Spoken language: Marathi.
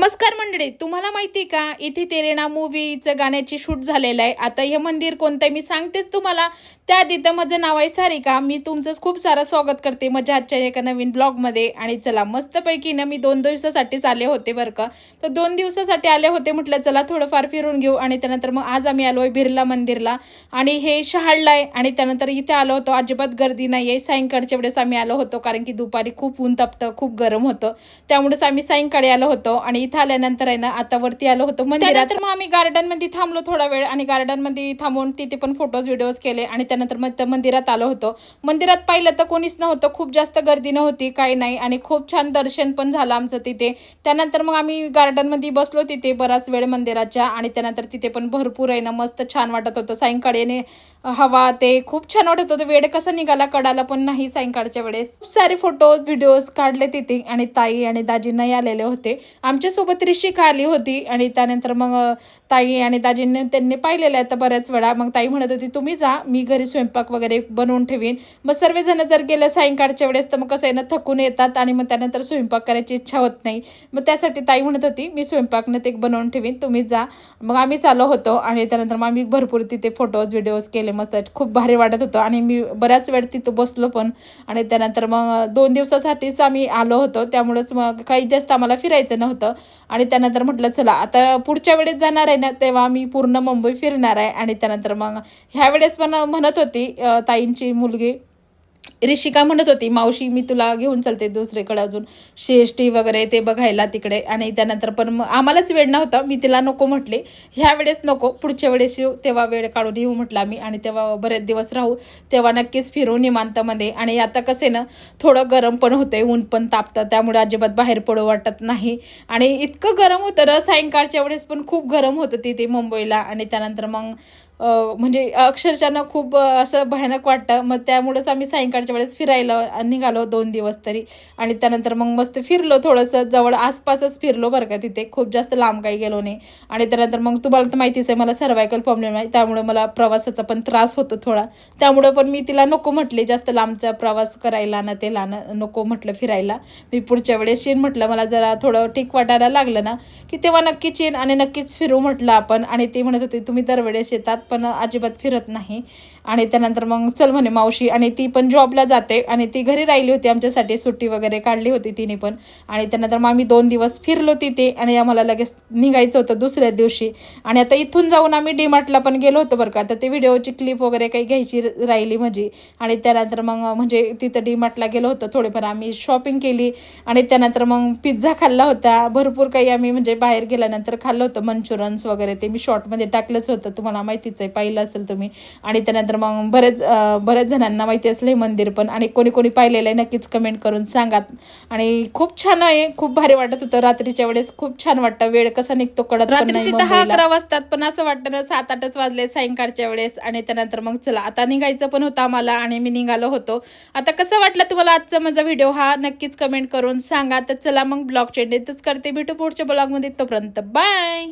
नमस्कार मंडळी, तुम्हाला माहिती का इथे तेरे नाम मूवीचं गाण्याची शूट झालेलं आहे. आता हे मंदिर कोणतं आहे मी सांगतेच तुम्हाला. त्याआधी तर माझं नाव आहे सारिका. मी तुमचं खूप सारं स्वागत करते माझ्या आजच्या एका नवीन ब्लॉगमध्ये. आणि चला मस्तपैकी ना मी 2 दिवसासाठीच आले होते बरं का. तर 2 दिवसासाठी आले होते, म्हटलं चला थोडंफार फिरून घेऊ. आणि त्यानंतर मग आज आम्ही आलो आहे बिर्ला मंदिरला आणि हे शहाळला आहे. आणि त्यानंतर इथे आलो होतो, अजिबात गर्दी नाही आहे. सायंकाळच्या वेळेस आम्ही आलो होतो कारण की दुपारी खूप ऊन तापतं, खूप गरम होतं, त्यामुळेच आम्ही सायंकाळी आलो होतो. आणि इथं आल्यानंतर आहे ना आता वरती आलो होतो मंदिरात. तर मग आम्ही गार्डनमध्ये थांबलो थोडा वेळ आणि गार्डनमध्ये थांबून तिथे पण फोटोज व्हिडिओज केले. आणि त्यानंतर मग मंदिरात आलो होतो. मंदिरात पाहिलं तर कोणीच नव्हतं, खूप जास्त गर्दी नव्हती, काही नाही. आणि खूप छान दर्शन पण झालं आमचं तिथे. त्यानंतर मग आम्ही गार्डनमध्ये बसलो तिथे बराच वेळ मंदिराच्या. आणि त्यानंतर तिथे पण भरपूर आहे ना मस्त छान वाटत होतं. सायंकाळी हवा ते खूप छान वाटत होतं. वेळ कसा निघाला कडाला पण नाही. सायंकाळच्या वेळेस सारे फोटोज व्हिडिओज काढले तिथे. आणि ताई आणि दाजी नाही आलेले होते. आमच्यासोबत ऋषिका आली होती. आणि त्यानंतर मग ताई आणि दाजींनी त्यांनी पाहिलेलं आहे आता बऱ्याच वेळा. मग ताई म्हणत होती तुम्ही जा, मी घरी स्वयंपाक वगैरे बनवून ठेवीन. मग सर्वजण जर गेलं सायंकाळच्या वेळेस तर मग कसं आहे ना थकून येतात आणि मग त्यानंतर स्वयंपाक करायची इच्छा होत नाही. मग त्यासाठी ताई म्हणत होती मी स्वयंपाकनं ते बनवून ठेवीन, तुम्ही जा. मग आम्ही चालू होतो. आणि त्यानंतर मग आम्ही भरपूर तिथे फोटोज व्हिडिओज केले मस्त, खूप भारी वाटत होतं. आणि मी बऱ्याच वेळ तिथं बसलो पण. आणि त्यानंतर मग 2 दिवसासाठीच आम्ही आलो होतो, त्यामुळेच मग काही जास्त आम्हाला फिरायचं नव्हतं. आणि त्यानंतर म्हटलं चला आता पुढच्या वेळेस जाणार आहे ना तेव्हा मी पूर्ण मुंबई फिरणार आहे. आणि त्यानंतर मग ह्या वेळेस पण म्हणत होती ताईंची मुलगी ऋषिका म्हणत होती मावशी मी तुला घेऊन चलते दुसरीकडे अजून CST वगैरे ते बघायला तिकडे. आणि त्यानंतर पण आम्हालाच वेळ नव्हता, मी तिला नको म्हटले ह्या वेळेस नको, पुढच्या वेळेस येऊ तेव्हा वेळ काढून येऊ म्हटलं आम्ही. आणि तेव्हा बरेच दिवस राहू, तेव्हा नक्कीच फिरू निवांतमध्ये. आणि आता कसे ना थोडं गरम पण होतंय, ऊन पण तापतं, त्यामुळे अजिबात बाहेर पडू वाटत नाही. आणि इतकं गरम होतं ना सायंकाळच्या वेळेस पण खूप गरम होतं तिथे मुंबईला. आणि त्यानंतर मग म्हणजे अक्षरशः खूप असं भयानक वाटतं. मग त्यामुळेच आम्ही सायंकाळच्या वेळेस फिरायला निघालो 2 दिवस तरी. आणि त्यानंतर मग मस्त फिरलो, थोडंसं जवळ आसपासच फिरलो बरं का, तिथे खूप जास्त लांब काही गेलो नाही. आणि त्यानंतर मग तुम्हाला तर माहितीच आहे मला सर्वायकल प्रॉब्लेम आहे, त्यामुळे मला प्रवासाचा पण त्रास होतो थोडा. त्यामुळं पण मी तिला नको म्हटले जास्त लांबचा प्रवास करायला ना ते नको म्हटलं फिरायला. मी पुढच्या वेळेस येईन म्हटलं, मला जरा थोडं ठीक वाटायला लागलं ना की तेव्हा नक्कीच येईन आणि नक्कीच फिरू म्हटलं आपण. आणि ते म्हणत होते तुम्ही दरवेळेस येतात पण अजिबात फिरत नाही. आणि त्यानंतर मग चल म्हणे मावशी. आणि ती पण जॉबला जाते आणि ती घरी राहिली होती, आमच्यासाठी सुट्टी वगैरे काढली होती तिने पण. आणि त्यानंतर मग आम्ही 2 दिवस फिरलो तिथे. आणि आम्हाला लगेच निघायचं होतं दुसऱ्या दिवशी. आणि आता इथून जाऊन आम्ही DMartला पण गेलो होतो बरं का, तर ते व्हिडिओची क्लिप वगैरे काही घ्यायची राहिली माझी. आणि त्यानंतर मग म्हणजे तिथं DMartला गेलो होतो, थोडेफार आम्ही शॉपिंग केली. आणि त्यानंतर मग पिझ्झा खाल्ला होता, भरपूर काही आम्ही म्हणजे बाहेर गेल्यानंतर खाल्लं होतं, मंचुरन्स वगैरे ते मी शॉर्टमध्ये टाकलंच होतं, तुम्हाला माहितीच आहे, पाहिलं असेल तुम्ही. आणि त्यानंतर मग बऱ्याच जणांना माहिती असलं हे मंदिर पण. आणि कोणी कोणी पाहिलेलं आहे नक्कीच कमेंट करून सांगा. आणि खूप छान आहे, खूप भारी वाटत होतं. रात्रीच्या वेळेस खूप छान वाटतं, वेळ कसा निघतो कळत पण नाही. 10-11 वाजतात पण असं वाटतं ना 7-8 वाजले सायंकाळच्या वेळेस. आणि त्यानंतर मग चला आता निघायचं पण होतं आम्हाला आणि मी निघालो होतो. आता कसं वाटलं तुम्हाला आजचा माझा व्हिडिओ हा नक्कीच कमेंट करून सांगा. तर चला मग ब्लॉग चेंज करते, भेटू पुढच्या ब्लॉगमध्ये, तोपर्यंत बाय.